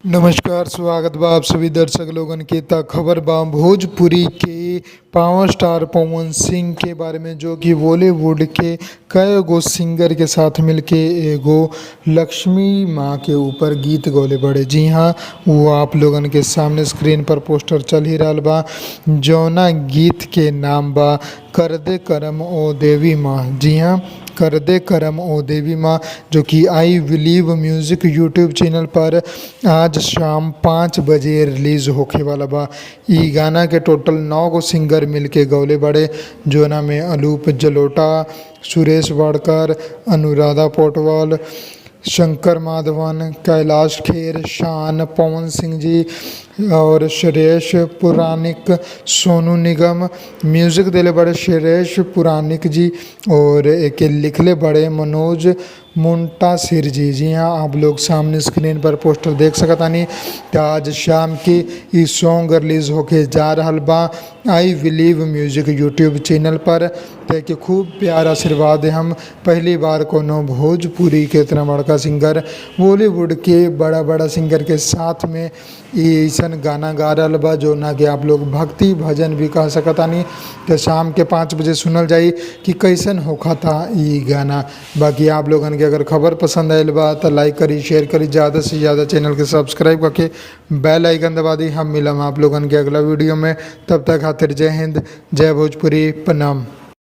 नमस्कार, स्वागत बा आप सभी दर्शक लोगन के। ता खबर बा भोजपुरी के पावर स्टार पवन सिंह के बारे में, जो कि बॉलीवुड के कई गो सिंगर के साथ मिलके एगो लक्ष्मी माँ के ऊपर गीत गौले बड़े। जी हाँ, वो आप लोगन के सामने स्क्रीन पर पोस्टर चल ही रहल बा, जौना गीत के नाम बा कर दे करम ओ देवी माँ। जी हाँ, कर दे करम ओ देवी माँ, जो कि I believe music YouTube channel पर आज शाम 5 बजे रिलीज़ होखे वाला बा। इ गाना के टोटल 9 गो सिंगर मिलके गौले बड़े, जोना में अनूप जलोटा, सुरेश वाडकर, अनुराधा पौडवाल, शंकर माधवन, कैलाश खेर, शान, पवन सिंह जी और श्रेयस पुराणिक, सोनू निगम। म्यूज़िक देले बड़े श्रेयस पुराणिक जी और एक लिखले बड़े मनोज मुंटासिर जी। जी हाँ, आप लोग सामने स्क्रीन पर पोस्टर देख सकतानी। त आज शाम के इ सॉन्ग रिलीज होके जा रहल बा I believe music YouTube channel पर। ते खूब प्यार आशीर्वाद है। हम पहली बार कोनो भोजपुरी के इतना बड़का सिंगर, बॉलीवुड के बड़ा बड़ा सिंगर के साथ में ऐसन गाना गा रहल बा, जो ना कि आप लोग भक्ति भजन भी कह सकतानी। तो शाम के 5 बजे सुनल जाई कि कैसन होखा था इ गाना। बाकी आप लोगन के अगर खबर पसंद आयल बा तो लाइक करी, शेयर करी, ज़्यादा से ज़्यादा चैनल के सब्सक्राइब करके बेल आइकन दबा दी। हम मिलम आप लोगन के अगला वीडियो में। तब तक खातिर जय हिंद, जय भोजपुरी, प्रणाम।